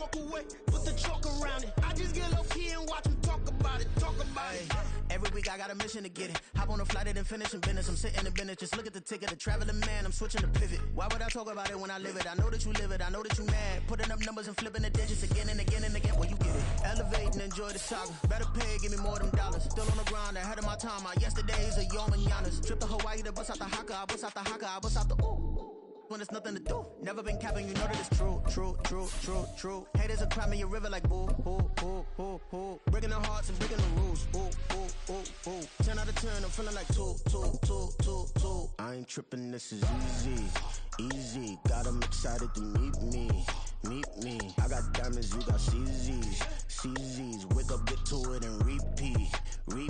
walk away, put the chalk around it. I just get low key and watch them talk about it. Every week I got a mission to get it. Hop on a flight and then finish in business. I'm sitting in business, just look at the ticket. A traveling man, I'm switching to pivot. Why would I talk about it when I live it? I know that you live it, I know that you mad. Putting up numbers and flipping the digits again and again and again. Well, you get it. Elevate and enjoy the saga. Better pay, give me more than dollars. Still on the grind, ahead of my time. My yesterday's a yo mananas. Trip to Hawaii to bust out the haka. I bust out the haka, I bust out the ooh. When there's nothing to do. Never been capping, you know that it's true. Haters will cry me a river like boo. Breaking the hearts and breaking the rules. 10 out of 10, I'm feeling like two. I ain't tripping, this is easy. Got 'em excited to meet me. I got diamonds, you got CZs. Wake up, get to it and repeat. Hey,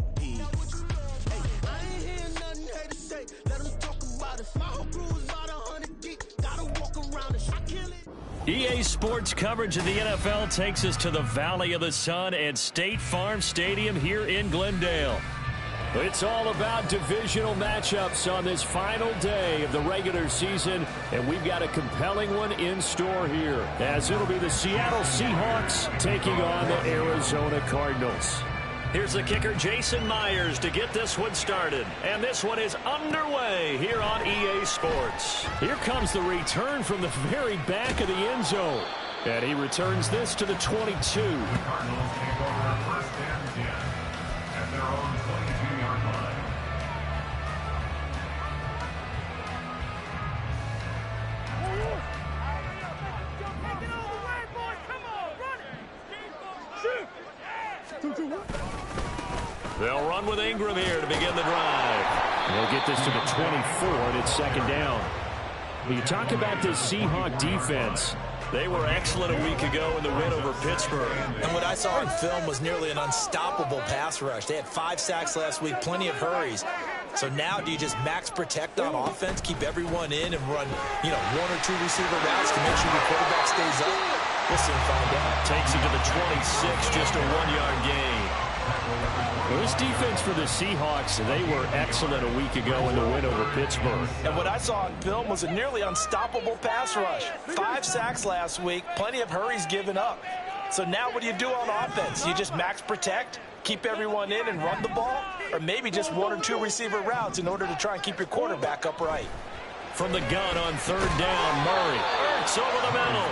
I ain't hearing nothing haters say. Let them talk about it. My whole crew is about 100 deep. Gotta walk around it. I kill it. EA Sports coverage of the NFL takes us to the Valley of the Sun at State Farm Stadium here in Glendale. It's all about divisional matchups on this final day of the regular season, and we've got a compelling one in store here, as it'll be the Seattle Seahawks taking on the Arizona Cardinals. Here's the kicker, Jason Myers, to get this one started. And this one is underway here on EA Sports. Here comes the return from the very back of the end zone. And he returns this to the 22. The Cardinals take over first and 10 at their own 22-yard line. They'll run with Ingram here to begin the drive. They'll get this to the 24, and it's second down. When you talk about this Seahawk defense, they were excellent a week ago in the win over Pittsburgh. And what I saw in film was nearly an unstoppable pass rush. They had 5 sacks last week, plenty of hurries. So now do you just max protect on offense, keep everyone in, and run, 1 or 2 receiver routes to make sure your quarterback stays up? We'll soon find out. Takes him to the 26, just a 1-yard gain. Well, this defense for the Seahawks, they were excellent a week ago in the win over Pittsburgh. And what I saw in film was a nearly unstoppable pass rush. 5 sacks last week, plenty of hurries given up. So now what do you do on offense? You just max protect, keep everyone in and run the ball? Or maybe just 1 or 2 receiver routes in order to try and keep your quarterback upright? From the gun on third down, Murray. It's over the middle.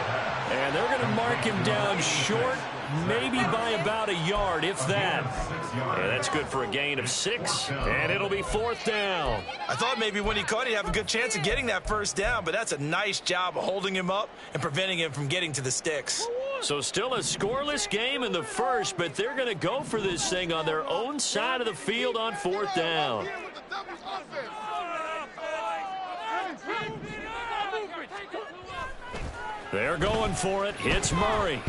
And they're going to mark him down short, maybe by about a yard, if that. And that's good for a gain of 6, and it'll be fourth down. I thought maybe when he caught, he'd have a good chance of getting that first down, but that's a nice job of holding him up and preventing him from getting to the sticks. So still a scoreless game in the first, but they're going to go for this thing on their own side of the field on fourth down. They're going for it. Hits Murray.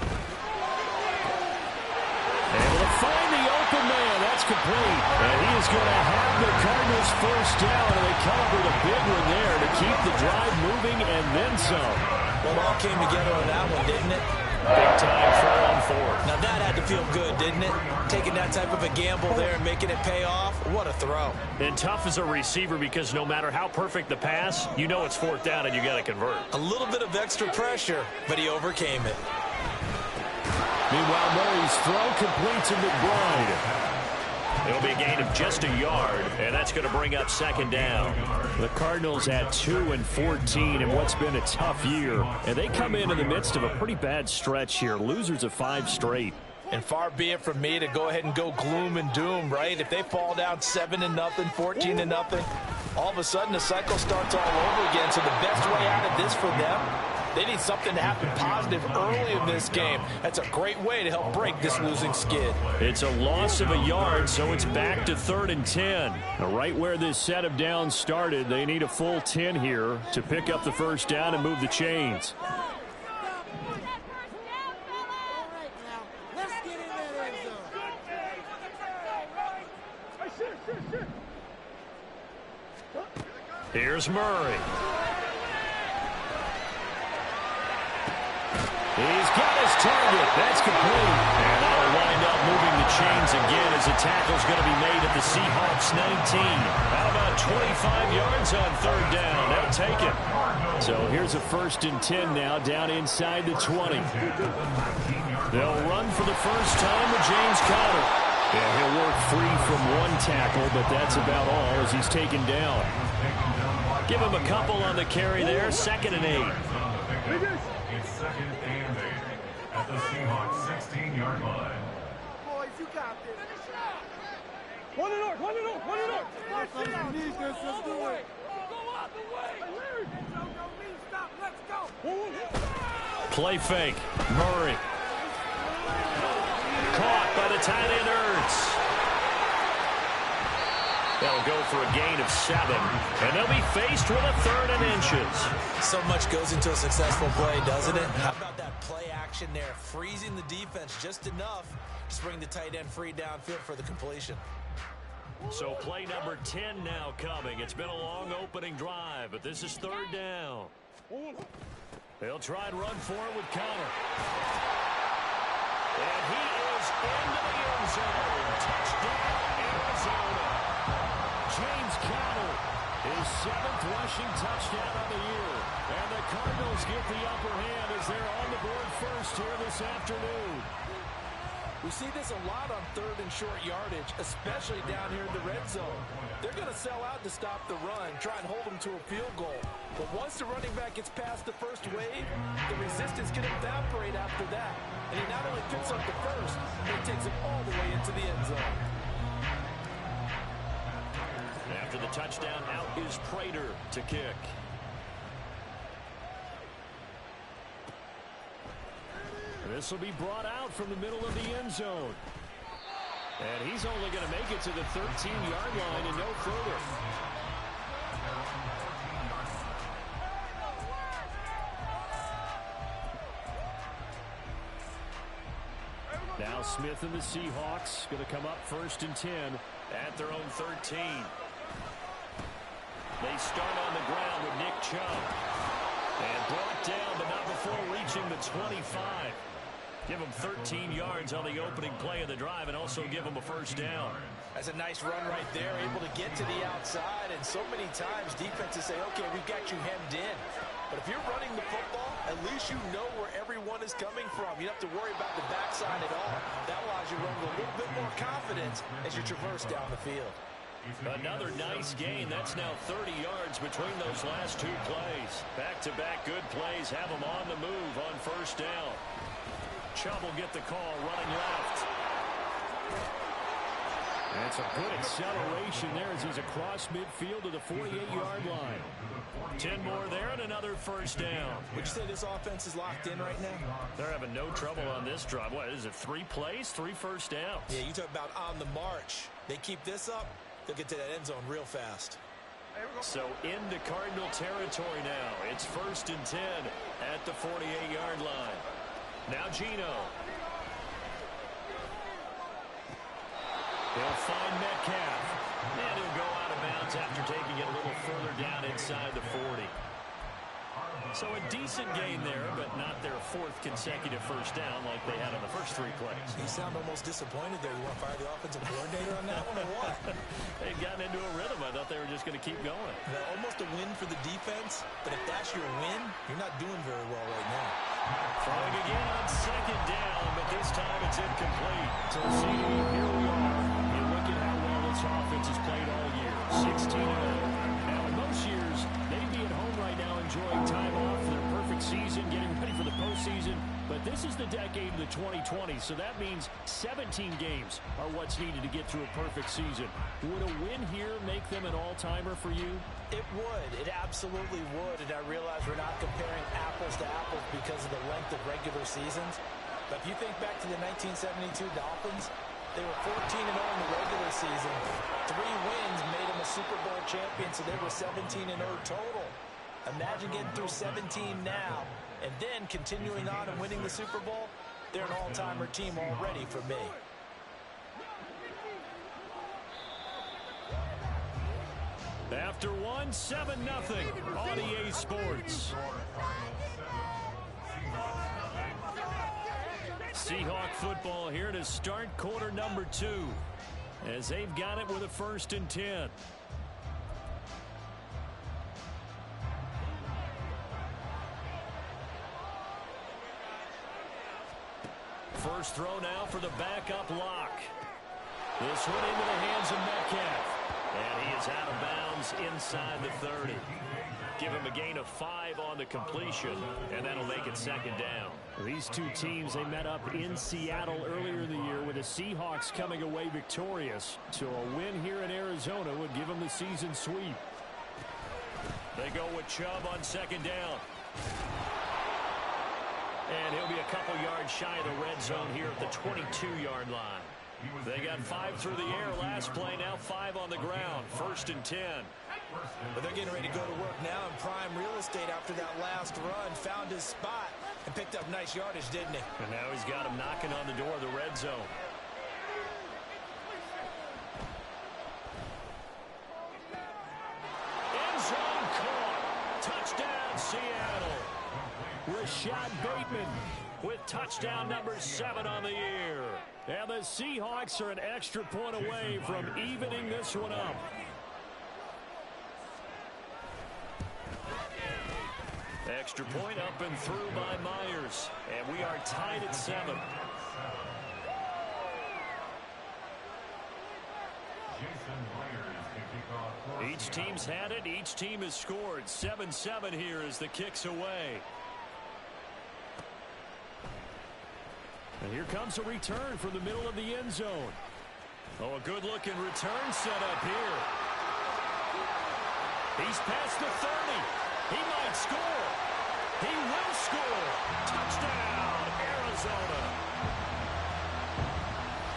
Able to find the open man. That's complete. And he is going to have the Cardinals first down, and they come up with a big one there to keep the drive moving and then some. Well, it all came together on that one, didn't it? Big time throw on fourth. Now that had to feel good, didn't it? Taking that type of a gamble there and making it pay off. What a throw. And tough as a receiver because no matter how perfect the pass, you know it's fourth down and you got to convert. A little bit of extra pressure, but he overcame it. Meanwhile, Murray's throw complete to McBride. It'll be a gain of just a yard, and that's going to bring up second down. The Cardinals at 2 and 14 in what's been a tough year, and they come in the midst of a pretty bad stretch here. Losers of 5 straight. And far be it from me to go ahead and go gloom and doom, right? If they fall down 7-0, 14-0, all of a sudden the cycle starts all over again. So the best way out of this for them, they need something to happen positive early in this game. That's a great way to help break this losing skid. It's a loss of a yard, so it's back to 3rd and 10. Now, right where this set of downs started, they need a full 10 here to pick up the first down and move the chains. Here's Murray. He's got his target. That's complete. And that'll wind up moving the chains again as the tackle's going to be made at the Seahawks 19. How about 25 yards on third down? They'll take it. So here's a 1st and 10 now down inside the 20. They'll run for the first time with James Conner. Yeah, he'll work free from one tackle, but that's about all as he's taken down. Give him a couple on the carry there. 2nd and 8. It's 2nd and 8 at the Seahawks 16-yard line. Boys, you got this. One and north. Let's do it. Go out the way. Stop. Let's go. Play fake. Murray. Caught by the tight end Ertz. They'll go for a gain of 7, and they'll be faced with a 3rd and inches. So much goes into a successful play, doesn't it? How about that play action there, freezing the defense just enough to bring the tight end free downfield for the completion. So play number 10 now coming. It's been a long opening drive, but this is 3rd down. They'll try and run for it with Conner. And he is into the end zone. Touchdown, Arizona. James Conner, his 7th rushing touchdown of the year. And the Cardinals get the upper hand as they're on the board first here this afternoon. We see this a lot on 3rd and short yardage, especially down here in the red zone. They're going to sell out to stop the run, try and hold them to a field goal. But once the running back gets past the first wave, the resistance can evaporate after that. And he not only picks up the first, but he takes it all the way into the end zone. After the touchdown, out is Prater to kick. This will be brought out from the middle of the end zone. And he's only going to make it to the 13-yard line and no further. Now Smith and the Seahawks going to come up 1st and 10 at their own 13. They start on the ground with Nick Chubb. And brought down, but not before reaching the 25. Give them 13 yards on the opening play of the drive and also give them a 1st down. That's a nice run right there, able to get to the outside. And so many times defenses say, okay, we've got you hemmed in. But if you're running the football, at least you know where everyone is coming from. You don't have to worry about the backside at all. That allows you to run with a little bit more confidence as you traverse down the field. Another nice gain. That's now 30 yards between those last 2 plays. Back-to-back good plays have them on the move on 1st down. Chubb will get the call running left. And it's a good acceleration there as he's across midfield to the 48-yard line. 10 more there and another 1st down. Would you say this offense is locked in right now? They're having no trouble on this drive. What is it, 3 plays, 3 1st downs? Yeah, you talk about on the march. They keep this up, they'll get to that end zone real fast. So into Cardinal territory now. It's 1st and 10 at the 48-yard line. Now Geno. He'll find Metcalf. And he'll go out of bounds after taking it a little further down inside the 40. So a decent gain there, but not their 4th consecutive 1st down like they had on the first 3 plays. You sound almost disappointed there. You want to fire the offensive coordinator on that one or what? They'd gotten into a rhythm. I thought they were just going to keep going. Almost a win for the defense, but if that's your win, you're not doing very well right now. Throwing again on 2nd down, but this time it's incomplete. So see, here we are. You look at how well this offense has played all year. 16-0. Now, in most years, they'd be at home right now enjoying time off for their perfect season, getting ready for the postseason. But this is the decade of the 2020s, so that means 17 games are what's needed to get through a perfect season. Would a win here make them an all-timer for you? It would. It absolutely would. And I realize we're not comparing apples to apples because of the length of regular seasons. But if you think back to the 1972 Dolphins, they were 14-0 in the regular season. 3 wins made them a Super Bowl champion, so they were 17-0 total. Imagine getting through 17 now and then continuing on and winning the Super Bowl. They're an all-timer team already for me. After 1, 7-0 on EA Sports. Seahawk football here to start quarter number 2 as they've got it with a 1st and 10. First throw now for the backup lock. This one into the hands of Metcalf. And he is out of bounds inside the 30. Give him a gain of 5 on the completion, and that'll make it 2nd down. These two teams, they met up in Seattle earlier in the year with the Seahawks coming away victorious. So a win here in Arizona would give them the season sweep. They go with Chubb on 2nd down. And he'll be a couple yards shy of the red zone here at the 22-yard line. They got 5 through the air last play, now 5 on the ground. 1st and 10. But they're getting ready to go to work now in prime real estate after that last run. Found his spot and picked up nice yardage, didn't he? And now he's got him knocking on the door of the red zone. End zone caught. Touchdown, Seattle. Rashad Bateman with touchdown number 7 on the year. And the Seahawks are an extra point away from evening this one up. Extra point up and through by Myers. And we are tied at 7. Each team's had it. Each team has scored. 7-7 here as the kick's away. And here comes a return from the middle of the end zone. Oh, a good-looking return set up here. He's past the 30. He might score. He will score. Touchdown, Arizona.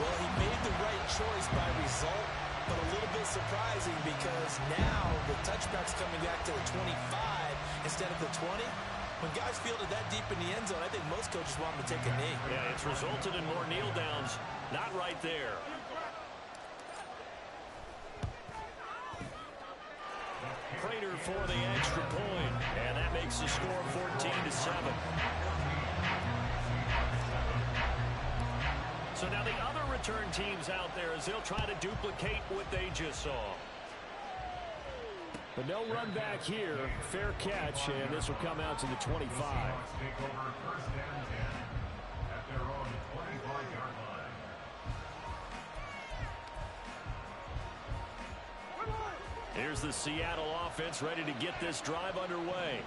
Well, he made the right choice by result, but a little bit surprising because now the touchback's coming back to the 25 instead of the 20. When guys fielded that deep in the end zone, I think most coaches want them to take a knee. Yeah, it's resulted in more kneel downs. Not right there. Prater for the extra point, and that makes the score 14-7. So now the other return teams out there as they'll try to duplicate what they just saw. But no run back here. Fair catch, and this will come out to the 25. Here's the Seattle offense ready to get this drive underway.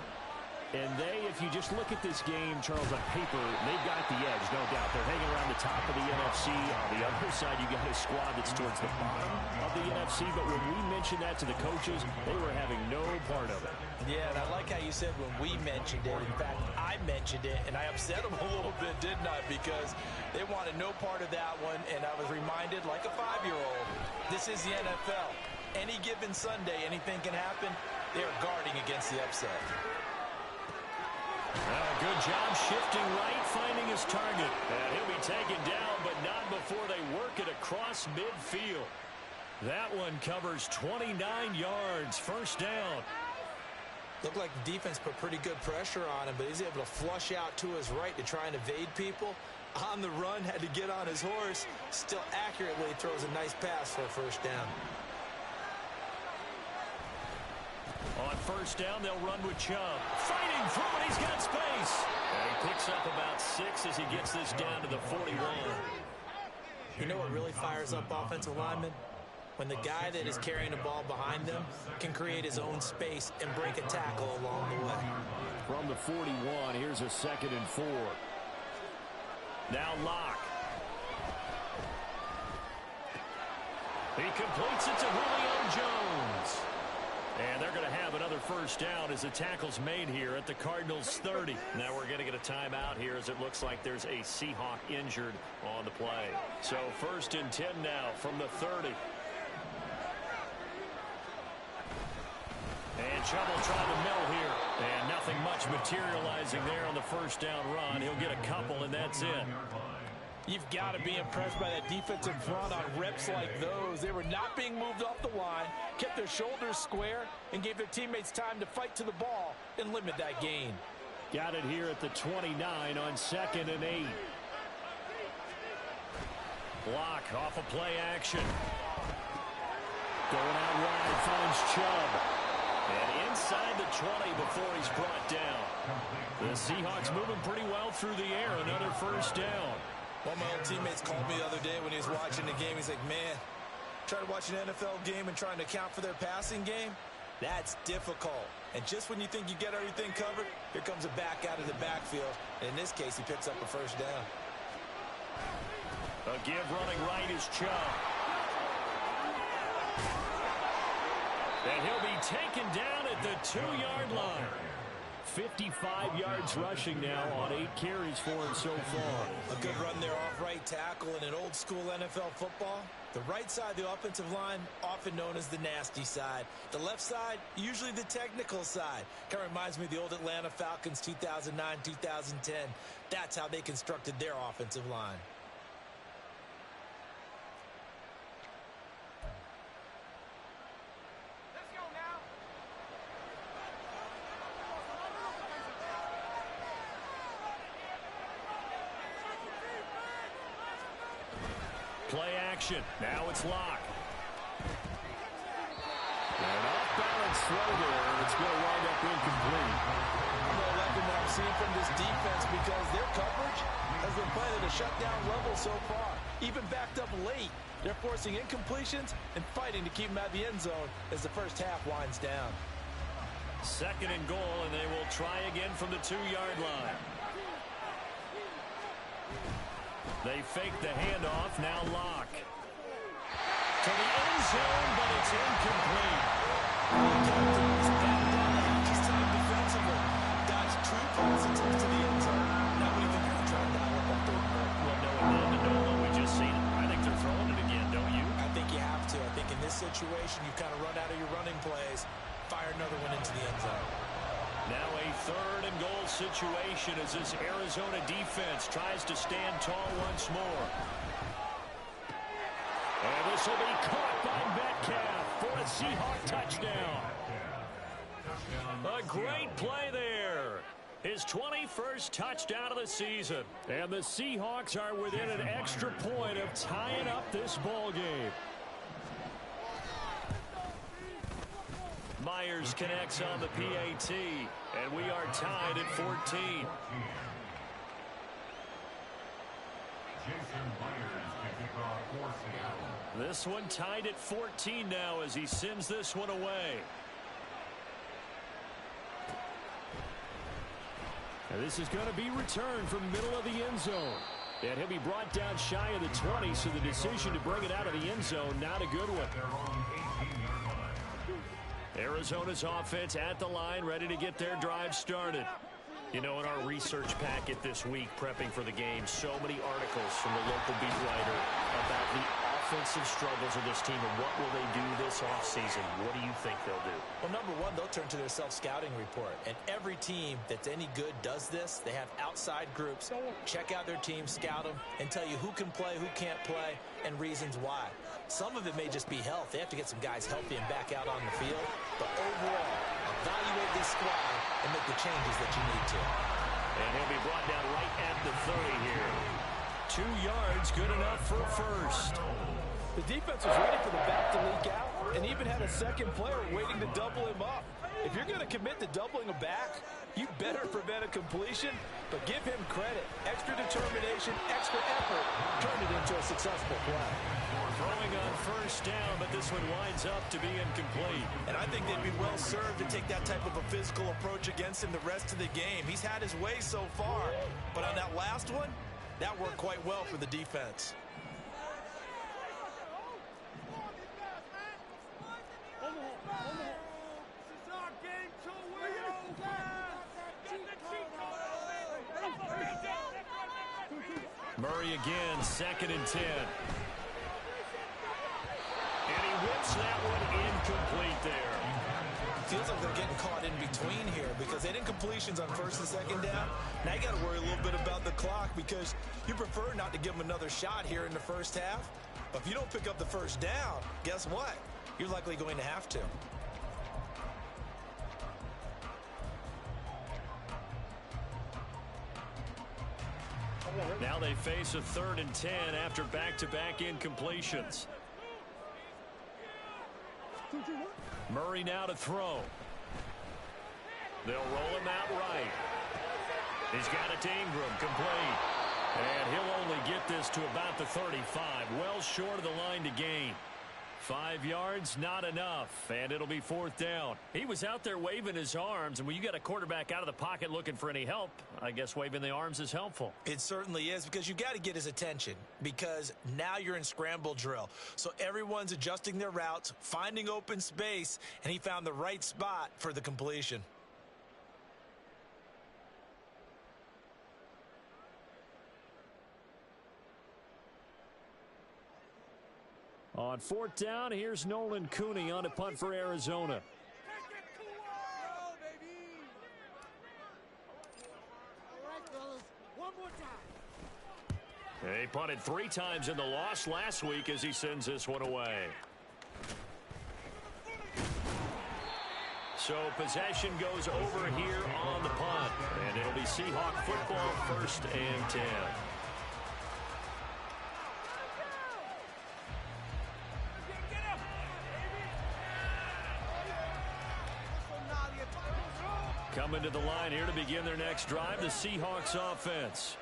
And if you just look at this game, Charles, on paper, they've got the edge, no doubt. They're hanging around the top of the NFC. On the other side, you got a squad that's towards the bottom of the NFC. But when we mentioned that to the coaches, they were having no part of it. Yeah, and I like how you said when we mentioned it. In fact, I mentioned it, and I upset them a little bit, didn't I? Because they wanted no part of that one, and I was reminded, like a 5-year-old, this is the NFL. Any given Sunday, anything can happen. They are guarding against the upset. Good job shifting right, finding his target. And he'll be taken down, but not before they work it across midfield. That one covers 29 yards. 1st down. Looked like the defense put pretty good pressure on him, but he's able to flush out to his right to try and evade people. On the run, had to get on his horse. Still accurately throws a nice pass for a 1st down. On 1st down, they'll run with Chubb. Fighting through it, he's got space. And he picks up about 6 as he gets this down to the 41. You know what really fires up offensive linemen? When the guy that is carrying the ball behind them can create his own space and break a tackle along the way. From the 41, here's a 2nd and 4. Now Locke. He completes it to Julio Jones. And they're going to have another 1st down as the tackle's made here at the Cardinals 30. Now we're going to get a timeout here as it looks like there's a Seahawk injured on the play. So 1st and 10 now from the 30. And Chubb will try the middle here. And nothing much materializing there on the 1st down run. He'll get a couple, and that's it. You've got to be impressed by that defensive front on reps like those. They were not being moved off the line, kept their shoulders square, and gave their teammates time to fight to the ball and limit that gain. Got it here at the 29 on 2nd and 8. Block off of play action. Going out wide, finds Chubb. And inside the 20 before he's brought down. The Seahawks moving pretty well through the air. Another first down. One of my old teammates called me the other day when he was watching the game. He's like, man, trying to watch an NFL game and trying to account for their passing game, that's difficult. And just when you think you get everything covered, here comes a back out of the backfield. And in this case, he picks up a first down. A give running right is Chubb. And he'll be taken down at the 2-yard line. 55 yards rushing now on 8 carries for him so far. A good run there off right tackle in an old school NFL football. The right side of the offensive line, often known as the nasty side. The left side, usually the technical side. Kind of reminds me of the old Atlanta Falcons 2009, 2010. That's how they constructed their offensive line. Play action. Now it's Locke. An off-balance throw there, and it's going to wind up incomplete. I'm not liking what I'm seeing from this defense because their coverage has been playing at a shutdown level so far. Even backed up late, they're forcing incompletions and fighting to keep them out of the end zone as the first half winds down. 2nd and goal, and they will try again from the 2-yard line. They fake the handoff. Now Locke. To the end zone, but it's incomplete. Just time defensively. Dodge true passes to the end zone. Now what do you think they're trying to dial up that third quarter? Well, no one did to know what we just seen. I think they're throwing it again, don't you? I think you have to. I think in this situation, you kind of run out of your running plays, fire another one into the end zone. Now a 3rd and goal situation as this Arizona defense tries to stand tall once more. And this will be caught by Metcalf for a Seahawk touchdown. A great play there. His 21st touchdown of the season. And the Seahawks are within an extra point of tying up this ball game. Myers connects on the PAT, and we are tied at 14. This one tied at 14 now as he sends this one away. And this is going to be returned from middle of the end zone. And he'll be brought down shy of the 20, so the decision to bring it out of the end zone, not a good one. Arizona's offense at the line, ready to get their drive started. You know, in our research packet this week, prepping for the game, so many articles from the local beat writer about the offensive struggles of this team and what will they do this offseason. What do you think they'll do? Well, number one, they'll turn to their self-scouting report. And every team that's any good does this. They have outside groups, check out their team, scout them, and tell you who can play, who can't play, and reasons why. Some of it may just be health. They have to get some guys healthy and back out on the field. But overall, evaluate this squad and make the changes that you need to. And he'll be brought down right at the 30 here. 2 yards, good enough for a first. The defense was ready for the back to leak out and even had a second player waiting to double him up. If you're going to commit to doubling a back, you better prevent a completion, but give him credit. Extra determination, extra effort, turned it into a successful play. Throwing on first down, but this one winds up to be incomplete. And I think they'd be well served to take that type of a physical approach against him the rest of the game. He's had his way so far, but on that last one, that worked quite well for the defense. Murray again, 2nd and 10. And he whips that one incomplete there. Feels like they're getting caught in between here because they didn't completions on 1st and 2nd down. Now you got to worry a little bit about the clock because you prefer not to give them another shot here in the first half. But if you don't pick up the first down, guess what? You're likely going to have to. Now they face a 3rd and 10 after back-to-back incompletions. Murray now to throw. They'll roll him out right. He's got it to Ingram, complete. And he'll only get this to about the 35, well short of the line to gain. 5 yards, not enough, and it'll be 4th down. He was out there waving his arms, and when you got a quarterback out of the pocket looking for any help, I guess waving the arms is helpful. It certainly is, because you got to get his attention, because now you're in scramble drill. So everyone's adjusting their routes, finding open space, and he found the right spot for the completion. On 4th down, here's Nolan Cooney on a punt for Arizona. He punted 3 times in the loss last week as he sends this one away. So possession goes over here on the punt, and it'll be Seahawk football, 1st and 10. Coming to the line here to begin their next drive, the Seahawks offense.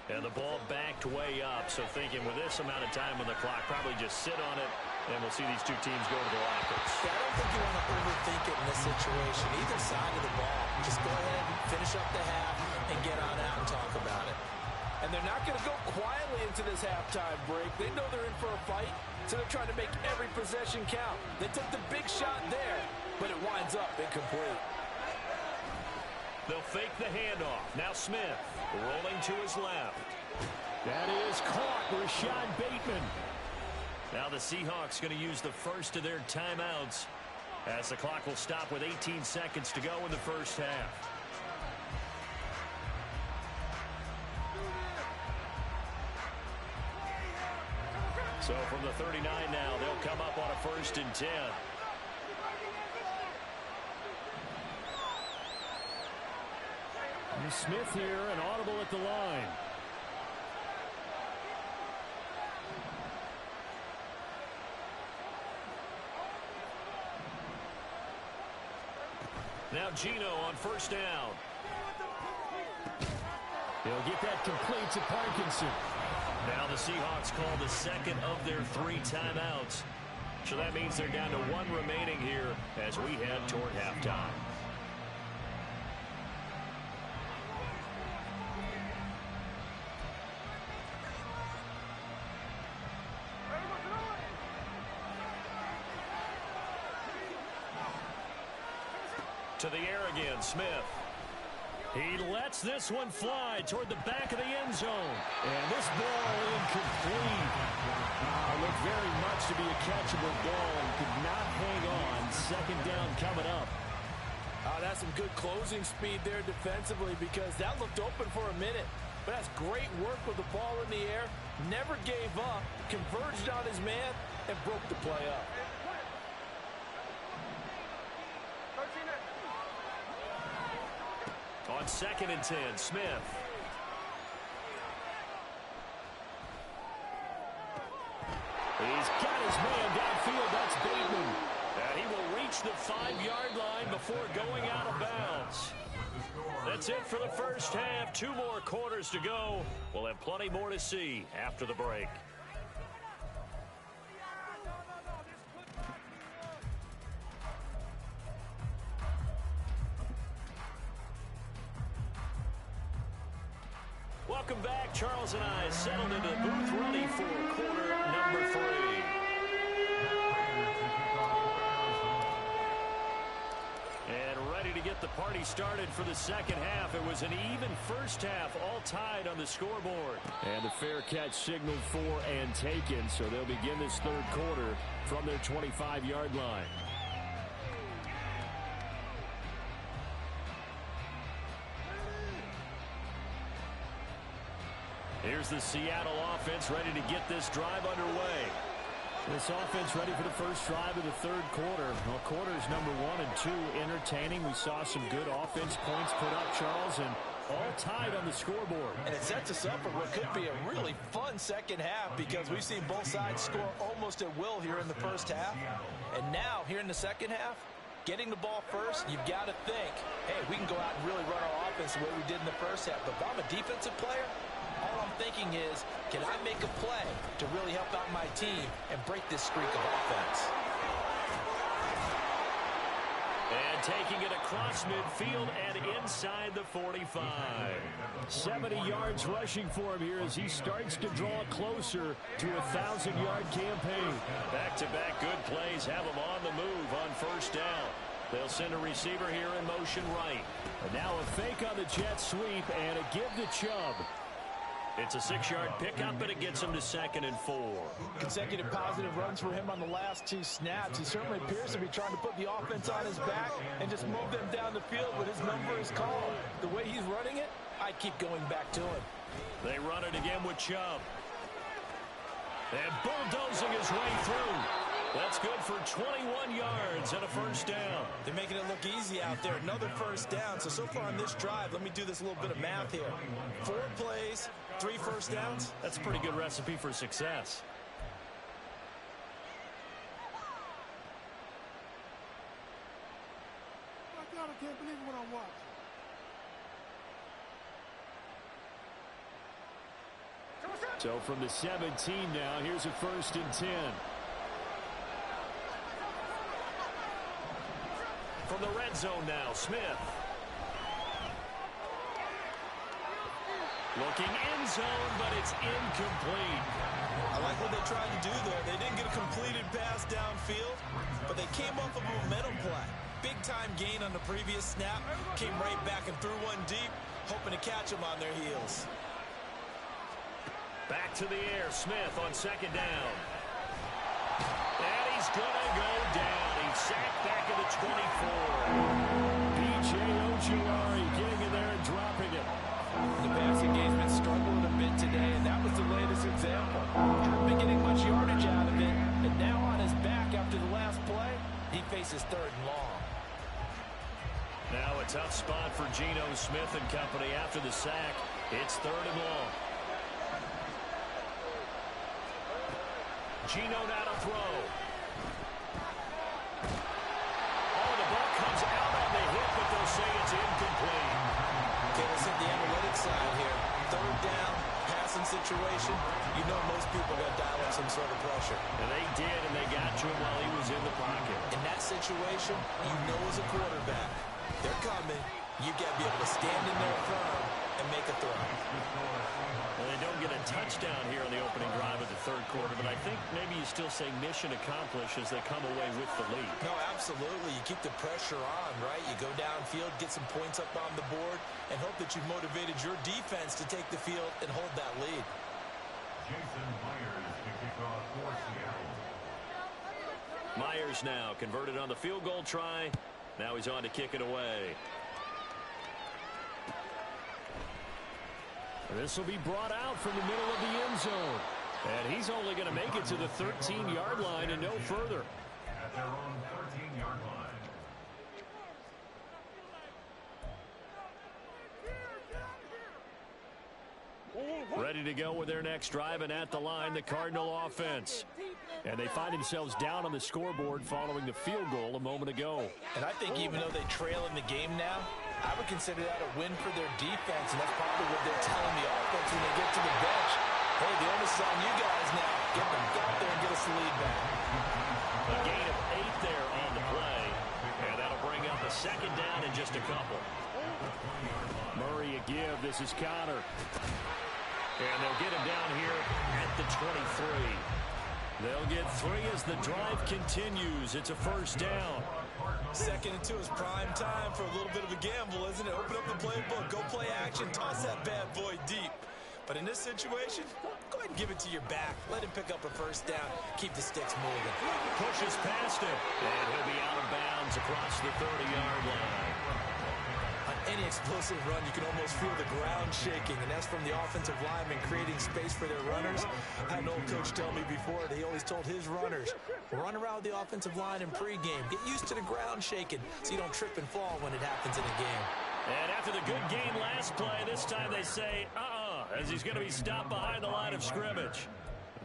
And the ball backed way up, so thinking with this amount of time on the clock, probably just sit on it, and we'll see these two teams go to the lockers. Yeah, I don't think you want to overthink it in this situation. Either side of the ball, just go ahead and finish up the half and get on out and talk about it. And they're not going to go quietly into this halftime break. They know they're in for a fight, so they're trying to make every possession count. They took the big shot there, but it winds up incomplete. They'll fake the handoff. Now Smith rolling to his left. That is caught. Rashad Bateman. Now the Seahawks going to use the first of their timeouts as the clock will stop with 18 seconds to go in the first half. So from the 39 now, they'll come up on a 1st and 10. Smith here, an audible at the line. Now Gino on 1st down. He'll get that complete to Parkinson. Now the Seahawks call the 2nd of their 3 timeouts. So that means they're down to 1 remaining here as we head toward halftime. To the air again, Smith. He lets this one fly toward the back of the end zone. And this ball incomplete. Looked very much to be a catchable ball and could not hang on. 2nd down coming up. That's some good closing speed there defensively, because that looked open for a minute. But that's great work with the ball in the air. Never gave up, converged on his man, and broke the play up. On 2nd and 10, Smith. He's got his man downfield. That's Bateman. And he will reach the 5-yard line before going out of bounds. That's it for the first half. 2 more quarters to go. We'll have plenty more to see after the break. Welcome back. Charles and I settled into the booth, ready for quarter number 3. And ready to get the party started for the 2nd half. It was an even first half, all tied on the scoreboard. And the fair catch signaled for and taken, so they'll begin this 3rd quarter from their 25-yard line. Here's the Seattle offense ready to get this drive underway. This offense ready for the first drive of the 3rd quarter. Well, quarters number 1 and 2 entertaining. We saw some good offense points put up, Charles, and All tied on the scoreboard. And it sets us up for what could be a really fun second half because we've seen both sides score almost at will here in the first half. And now, here in the second half, getting the ball first, you've got to think, hey, we can go out and really run our offense the way we did in the first half. But if I'm a defensive player, all I'm thinking is, can I make a play to really help out my team and break this streak of offense? And taking it across midfield and inside the 45. 70 yards rushing for him here as he starts to draw closer to a 1,000-yard campaign. Back-to-back good plays have him on the move on first down. They'll send a receiver here in motion right. And now a fake on the jet sweep and a give to Chubb. It's a 6-yard pickup, but it gets him to 2nd and 4. Consecutive positive runs for him on the last 2 snaps. He certainly appears to be trying to put the offense on his back and just move them down the field, but his number is called. The way he's running it, I keep going back to him. They run it again with Chubb. And bulldozing his way through. That's good for 21 yards and a first down. They're making it look easy out there. Another first down. So far on this drive, let me do this little bit of math here. 4 plays, 3 first downs. That's a pretty good recipe for success. My God, I can't believe what I'm watching. So from the 17 now, here's a 1st and 10. From the red zone now, Smith. Looking end zone, but it's incomplete. I like what they tried to do there. They didn't get a completed pass downfield, but they came off of a momentum play. Big-time gain on the previous snap. Came right back and threw one deep, hoping to catch them on their heels. Back to the air, Smith on 2nd down. And he's going to go down. He's sacked back at the 24. B.J. Ojulari getting in there and dropping it. The pass engagement struggled a bit today, and that was the latest example. Hasn't been getting much yardage out of it, and now on his back after the last play, he faces 3rd and long. Now a tough spot for Geno Smith and company after the sack. It's 3rd and long. Geno now to throw. Oh, the ball comes out on the hit, but they'll say it's incomplete. Okay, let's hit the analytics side here. 3rd down, passing situation. You know most people are going to dial up some sort of pressure. And they did, and they got to him while he was in the pocket. In that situation, you know as a quarterback, they're coming. You've got to be able to stand in there firm and make a throw. Well, they don't get a touchdown here on the opening drive of the 3rd quarter, but I think maybe you still say mission accomplished as they come away with the lead. No, absolutely. You keep the pressure on, right? You go downfield, get some points up on the board, and hope that you've motivated your defense to take the field and hold that lead. Jason Myers to kick off for Seattle. Myers now converted on the field goal try. Now he's on to kick it away. This will be brought out from the middle of the end zone. And he's only going to make it to the 13-yard line and no further. At their own 13-yard line. Ready to go with their next drive, and at the line, the Cardinal offense. And they find themselves down on the scoreboard following the field goal a moment ago. And I think even though they trail in the game now, I would consider that a win for their defense, and that's probably what they're telling the offense when they get to the bench. Hey, the onus is on you guys now. Get out there and get us the lead back. A gain of 8 there on the play, and that'll bring up a 2nd down in just a couple. Murray a give. This is Connor. And they'll get him down here at the 23. They'll get 3 as the drive continues. It's a 1st down. 2nd and 2 is prime time for a little bit of a gamble, isn't it? Open up the playbook, go play action, toss that bad boy deep. But in this situation, go ahead and give it to your back. Let him pick up a 1st down. Keep the sticks moving. Pushes past him, and he'll be out of bounds across the 30-yard line. On any explosive run, you can almost feel the ground shaking, and that's from the offensive linemen creating space for their runners. I had an old coach tell me before that he always told his runners, run around the offensive line in pregame. Get used to the ground shaking so you don't trip and fall when it happens in a game. And after the good gain last play, this time they say, as he's going to be stopped behind the line of scrimmage.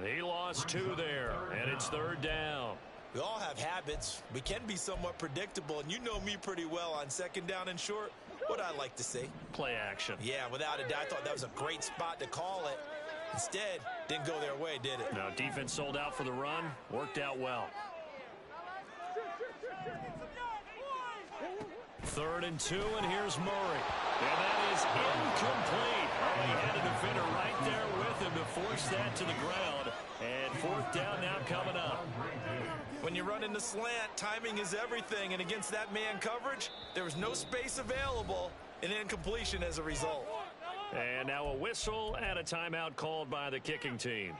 He lost 2 there, and it's 3rd down. We all have habits. We can be somewhat predictable, and you know me pretty well on 2nd down and short. What I like to see. Play action. Yeah, without a doubt. I thought that was a great spot to call it. Instead, didn't go their way, did it? Now, defense sold out for the run. Worked out well. 3rd and 2, and here's Murray. And that is incomplete. Oh, he had a defender right there with him to force that to the ground. And 4th down now coming up. When you run in the slant, timing is everything. And against that man coverage, there was no space available, and incompletion as a result. And now a whistle and a timeout called by the kicking team.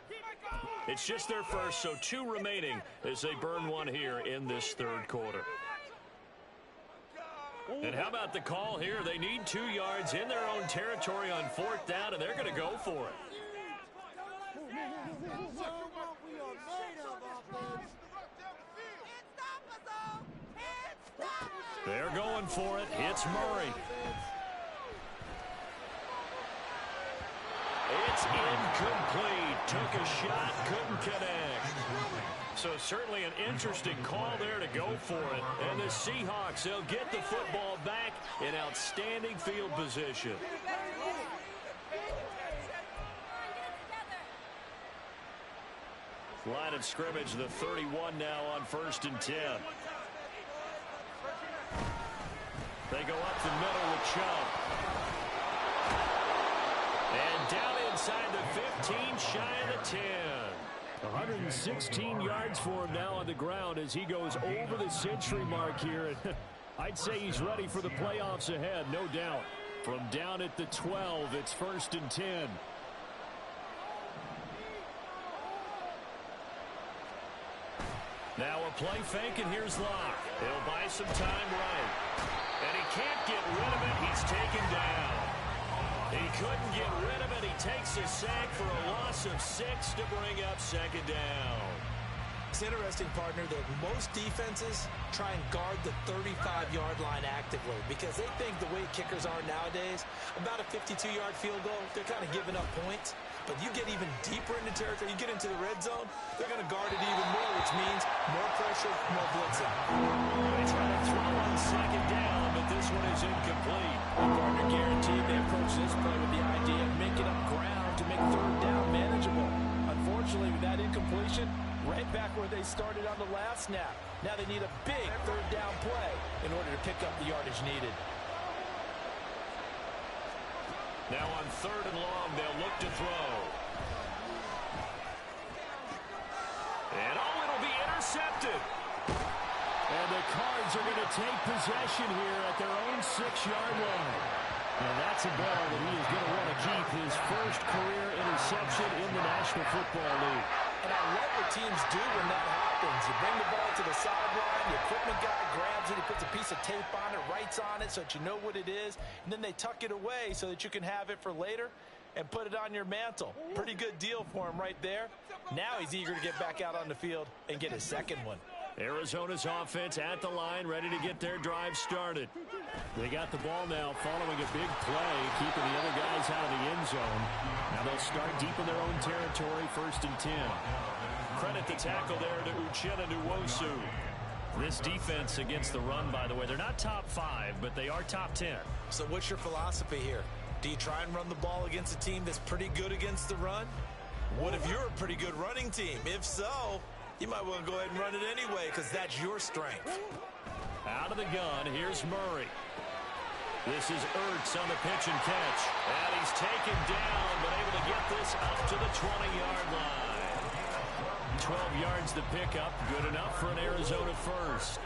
It's just their first, so 2 remaining as they burn 1 here in this 3rd quarter. And how about the call here? They need 2 yards in their own territory on 4th down, and they're going to go for it. They're going for it. It's Murray. It's incomplete. Took a shot, couldn't connect. So certainly an interesting call there to go for it. And the Seahawks, they'll get the football back in outstanding field position. Line of scrimmage, the 31 now on 1st and 10. They go up the middle with Chubb. And down inside the 15, shy of the 10. 116 yards for him now on the ground as he goes over the century mark here. I'd say he's ready for the playoffs ahead, no doubt. From down at the 12, it's 1st and 10. Now a play fake, and here's Locke. He'll buy some time right. And he can't get rid of it. He's taken down. He couldn't get rid of it. He takes a sack for a loss of 6 to bring up 2nd down. It's interesting, partner, that most defenses try and guard the 35-yard line actively because they think the way kickers are nowadays, about a 52-yard field goal, they're kind of giving up points. But you get even deeper into territory, you get into the red zone, they're going to guard it even more, which means more pressure, more blitzing. They try to throw on 2nd down, but this one is incomplete. Partner guaranteed they approach this play with the idea of making up ground to make 3rd down manageable. Unfortunately, with that incompletion, right back where they started on the last snap. Now they need a big 3rd down play in order to pick up the yardage needed. Now on 3rd and long, they'll look to throw. And it'll be intercepted. And the Cards are going to take possession here at their own 6-yard line. And that's a ball that he is going to want to keep, his first career interception in the National Football League. And I love what teams do when that happens. You bring the ball to the sideline, the equipment guy grabs it, he puts a piece of tape on it, writes on it so that you know what it is, and then they tuck it away so that you can have it for later and put it on your mantle. Pretty good deal for him right there. Now he's eager to get back out on the field and get his 2nd one. Arizona's offense at the line, ready to get their drive started. They got the ball now following a big play, keeping the other guys out of the end zone. Now they'll start deep in their own territory, 1st and 10. Credit the tackle there to Uchenna Nwosu. This defense against the run, by the way, they're not top 5, but they are top 10. So what's your philosophy here? Do you try and run the ball against a team that's pretty good against the run? What if you're a pretty good running team? If so, you might want to go ahead and run it anyway because that's your strength. Out of the gun, here's Murray. This is Ertz on the pitch and catch. And he's taken down, but able to get this up to the 20-yard line. 12 yards to pick up. Good enough for an Arizona first.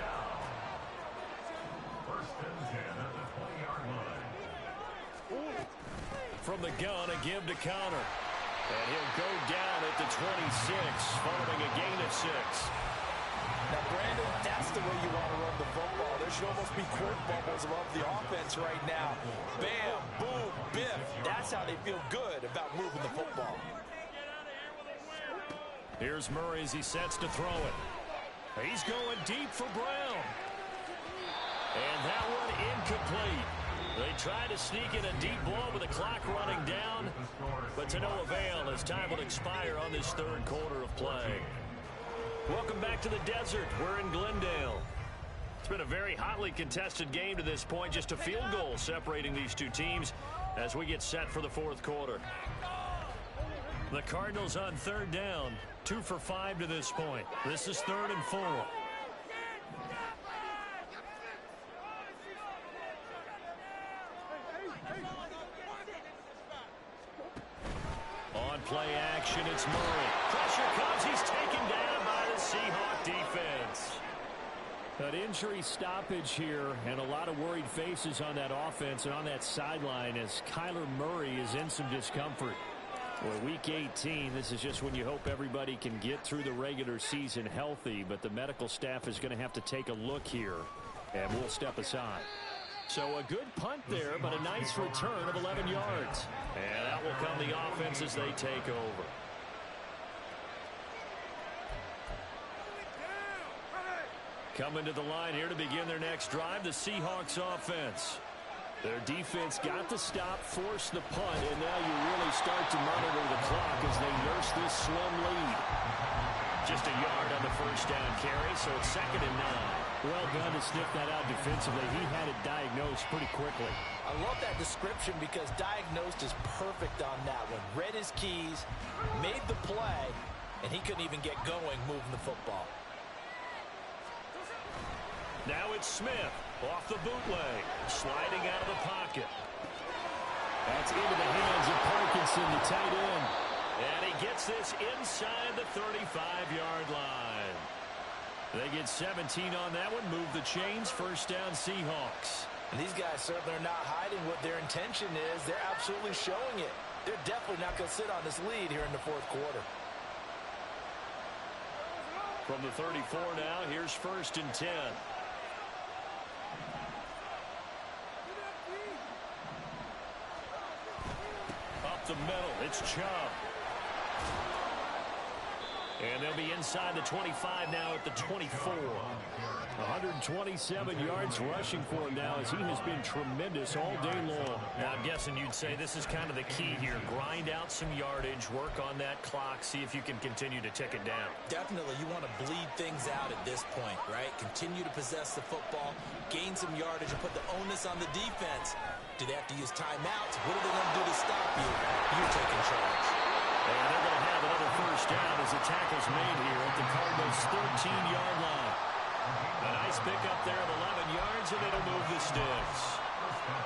1st and 10 at the 20-yard line. From the gun, a give to counter. And he'll go down at the 26, following a gain of 6. Now, Brandon, that's the way you want to run the football. There should almost be quote bubbles above the offense right now. Bam, boom, biff. That's how they feel good about moving the football. Here's Murray as he sets to throw it. He's going deep for Brown. And that one incomplete. They try to sneak in a deep ball with the clock running down, but to no avail as time will expire on this third quarter of play. Welcome back to the desert. We're in Glendale. It's been a very hotly contested game to this point. Just a field goal separating these two teams as we get set for the fourth quarter. The Cardinals on third down, 2 for 5 to this point. This is 3rd and 4. On play action, it's Murray. Pressure comes. He's taken down by the Seahawks defense. An injury stoppage here and a lot of worried faces on that offense and on that sideline as Kyler Murray is in some discomfort. Well, week 18, this is just when you hope everybody can get through the regular season healthy, but the medical staff is going to have to take a look here, and we'll step aside. So a good punt there, but a nice return of 11 yards. And out will come the offense as they take over. Coming to the line here to begin their next drive, the Seahawks offense. Their defense got the stop, forced the punt, and now you really start to monitor the clock as they nurse this slim lead. Just a yard on the first down carry, so it's 2nd and 9. Well done to sniff that out defensively. He had it diagnosed pretty quickly. I love that description because diagnosed is perfect on that one. Read his keys, made the play, and he couldn't even get going moving the football. Now it's Smith off the bootleg, sliding out of the pocket. That's into the hands of Parkinson, the tight end. And he gets this inside the 35-yard line. They get 17 on that one, move the chains, first down Seahawks. And these guys certainly are not hiding what their intention is. They're absolutely showing it. They're definitely not going to sit on this lead here in the fourth quarter. From the 34 now, here's 1st and 10. Up the middle, it's Chubb. And they'll be inside the 25 now at the 24. 127 yards rushing for him now as he has been tremendous all day long. Now, I'm guessing you'd say this is kind of the key here. Grind out some yardage, work on that clock, see if you can continue to tick it down. Definitely, you want to bleed things out at this point, right? Continue to possess the football, gain some yardage, and put the onus on the defense. Do they have to use timeouts? What are they going to do to stop you? You're taking charge. And they're going to have another first down as the tackle's made here at the Cardinals' 13-yard line. A nice pickup there of 11 yards, and it'll move the sticks.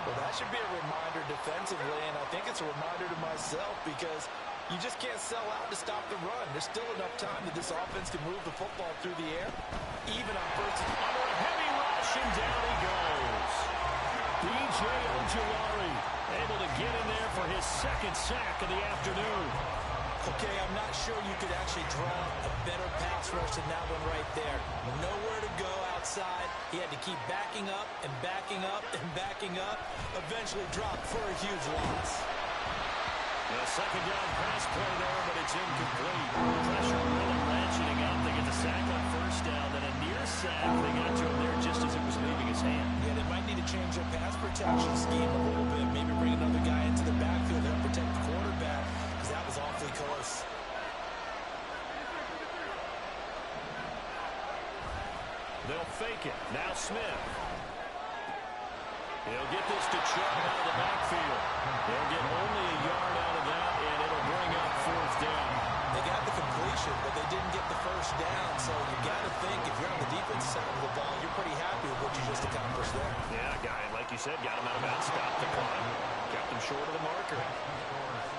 Well, that should be a reminder defensively, and I think it's a reminder to myself because you just can't sell out to stop the run. There's still enough time that this offense can move the football through the air, even on first and under a heavy rush, and down he goes. B.J. Ojulari able to get in there for his 2nd sack of the afternoon. Okay, I'm not sure you could actually draw a better pass rush than that one right there. Nowhere to go outside. He had to keep backing up and backing up and backing up. Eventually dropped for a huge loss. The 2nd down pass play there, but it's incomplete. Pressure really ratcheting up. They get the sack on first down, then a near sack. They got to him there just as it was leaving his hand. Yeah, they might need to change their pass protection scheme a little bit. Maybe bring another guy into the backfield to help protect the quarterback, because that was awfully close. They'll fake it. Now Smith. He'll get this to Chubb out of the backfield. They'll get only a yard out of that, and it'll bring up 4th down. They got the completion, but they didn't get the first down. So you got to think if you're on the defensive side of the ball, you're pretty happy with what you just accomplished there. Yeah, guy, like you said, got him out of bounds, stopped the clock, kept him short of the marker.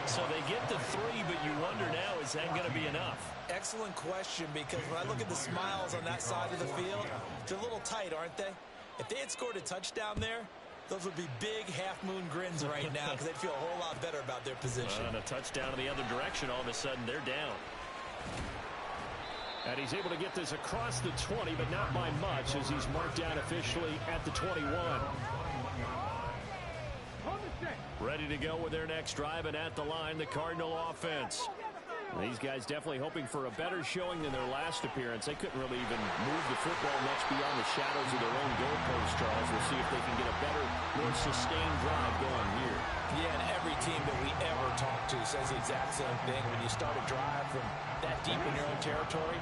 So they get the 3, but you wonder now, is that going to be enough? Excellent question, because when I look at the smiles on that side of the field, they're a little tight, aren't they? If they had scored a touchdown there, those would be big half-moon grins right now because they'd feel a whole lot better about their position. And a touchdown in the other direction, all of a sudden they're down. And he's able to get this across the 20, but not by much as he's marked down officially at the 21. Ready to go with their next drive, and at the line, the Cardinal offense. These guys definitely hoping for a better showing than their last appearance. They couldn't really even move the football much beyond the shadows of their own goalpost, Charles. We'll see if they can get a better, more sustained drive going here. Yeah, and every team that we ever talk to says the exact same thing. When you start a drive from that deep in your own territory,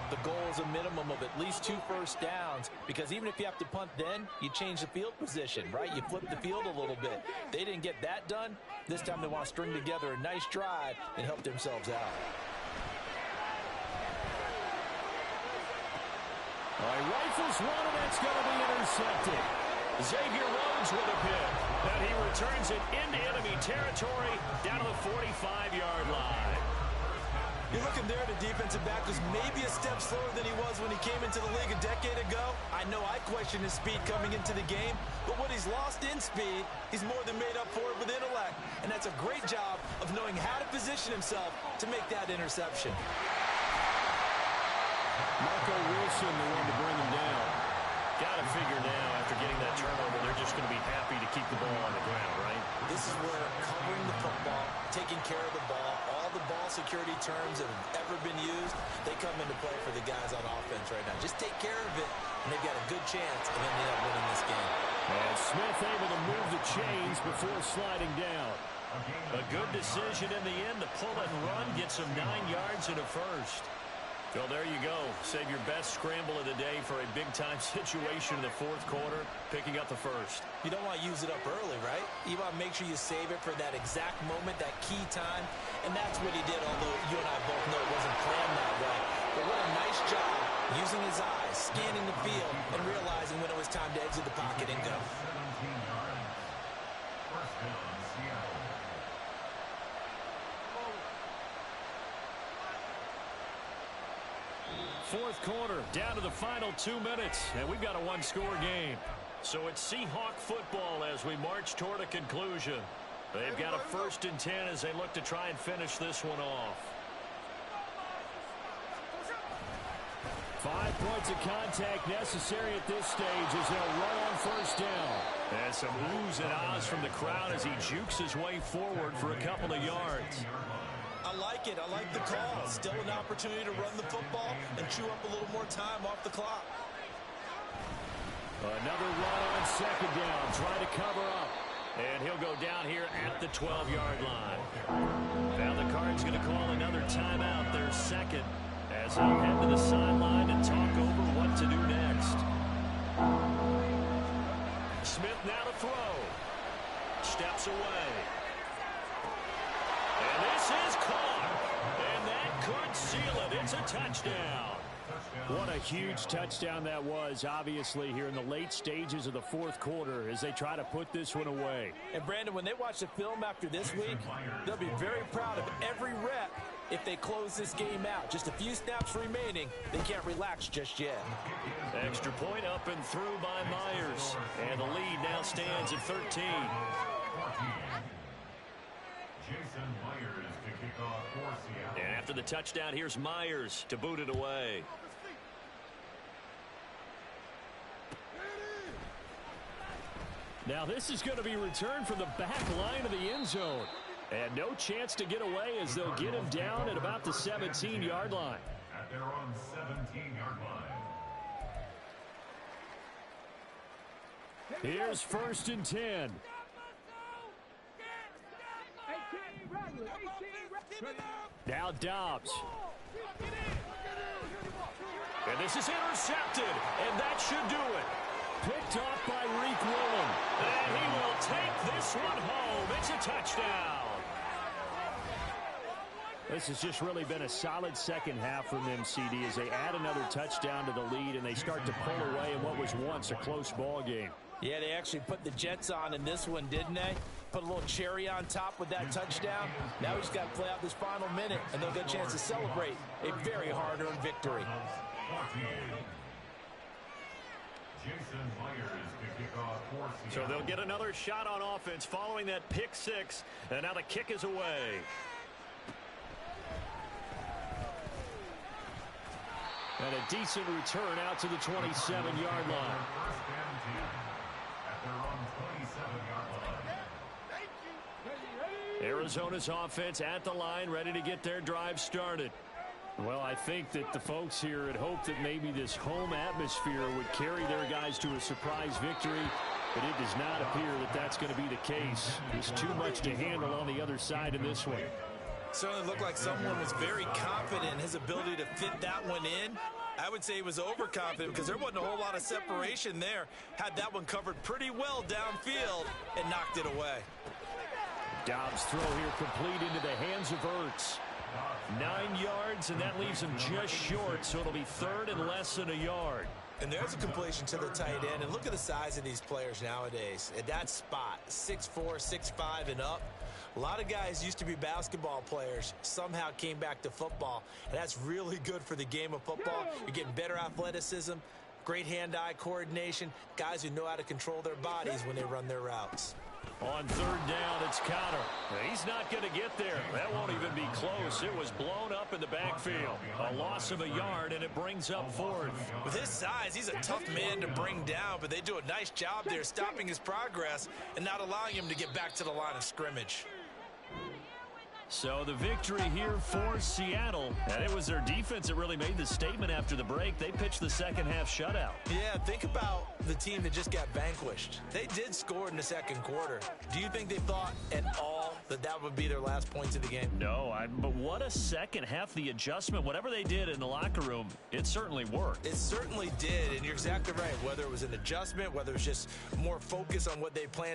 the goal is a minimum of at least 2 first downs, because even if you have to punt then, you change the field position, right? You flip the field a little bit. They didn't get that done. This time they want to string together a nice drive and help themselves out. All right, rifles one, and that's going to be intercepted. Xavier Rhodes with a pick, and he returns it into enemy territory down to the 45-yard line. You're looking there, the defensive back was maybe a step slower than he was when he came into the league a decade ago. I know I questioned his speed coming into the game, but what he's lost in speed, he's more than made up for it with intellect. And that's a great job of knowing how to position himself to make that interception. Marco Wilson, the one to bring him down. Got to figure now, after getting that turnover, they're just going to be happy to keep the ball on the ground, right? This is where covering the football, taking care of the ball, all the ball security terms that have ever been used, they come into play for the guys on offense right now. Just take care of it, and they've got a good chance of ending up winning this game. And Smith able to move the chains before sliding down. A good decision in the end to pull it and run, get some 9 yards and a first. Well, there you go. Save your best scramble of the day for a big-time situation in the fourth quarter, picking up the first. You don't want to use it up early, right? You want to make sure you save it for that exact moment, that key time, and that's what he did, although you and I both know it wasn't planned that way. But what a nice job using his eyes, scanning the field, and realizing when it was time to exit the pocket and go. 17 yards. First down, Seattle. Fourth quarter, down to the final 2 minutes, and we've got a one-score game. So it's Seahawk football as we march toward a conclusion. They've got a 1st and 10 as they look to try and finish this one off. 5 points of contact necessary at this stage as they'll run on 1st down. And some oohs and ahs from the crowd as he jukes his way forward for a couple of yards. I like it. I like the call. Still an opportunity to run the football and chew up a little more time off the clock. Another run on 2nd down, trying to cover up. And he'll go down here at the 12-yard line. Now the Cards going to call another timeout, their 2nd, as he'll head to the sideline and talk over what to do next. Smith now to throw. Steps away. And this is caught. And that could seal it. It's a touchdown. What a huge touchdown that was, obviously, here in the late stages of the fourth quarter as they try to put this one away. And, Brandon, when they watch the film after this week, they'll be very proud of every rep if they close this game out. Just a few snaps remaining. They can't relax just yet. Extra point up and through by Myers. And the lead now stands at 13. Jason Myers to kick off for Seattle. And after the touchdown, here's Myers to boot it away. Now this is going to be returned from the back line of the end zone. And no chance to get away as they'll get him down at about the 17-yard line. At their own 17-yard line. Here's 1st and 10. Now Dobbs. And this is intercepted, and that should do it. Picked off by Reek Woolen. And he will take this one home. It's a touchdown. This has just really been a solid second half from them, CD, as they add another touchdown to the lead and they start to pull away in what was once a close ball game. Yeah, they actually put the Jets on in this one, didn't they? Put a little cherry on top with that touchdown. Now we just got to play out this final minute, and they'll get a chance to celebrate a very hard-earned victory. Jason Myers to kick off for So Seattle. they'll get another shot on offense following that pick six, and now the kick is away. And a decent return out to the 27-yard line. First and 10 at their own 27-yard line. Arizona's offense at the line, ready to get their drive started. Well, I think that the folks here had hoped that maybe this home atmosphere would carry their guys to a surprise victory, but it does not appear that that's going to be the case. There's too much to handle on the other side in this one. Certainly looked like someone was very confident in his ability to fit that one in. I would say he was overconfident because there wasn't a whole lot of separation there. Had that one covered pretty well downfield and knocked it away. Dobbs' throw here complete into the hands of Ertz. 9 yards, and that leaves him just short, so it'll be third and less than a yard. And there's a completion to the tight end. And look at the size of these players nowadays. At that spot, 6'4", 6'5", and up. A lot of guys used to be basketball players, somehow came back to football. And that's really good for the game of football. You're getting better athleticism, great hand-eye coordination, guys who know how to control their bodies when they run their routes. On third down, it's Connor. He's not going to get there. That won't even be close. It was blown up in the backfield. A loss of a yard, and it brings up fourth. With his size, he's a tough man to bring down, but they do a nice job there stopping his progress and not allowing him to get back to the line of scrimmage. So the victory here for Seattle, and it was their defense that really made the statement after the break. They pitched the second half shutout. Yeah, think about the team that just got vanquished. They did score in the second quarter. Do you think they thought at all that that would be their last points of the game? No, but what a second half. The adjustment, whatever they did in the locker room, it certainly worked. It certainly did, and you're exactly right. Whether it was an adjustment, whether it was just more focus on what they planned to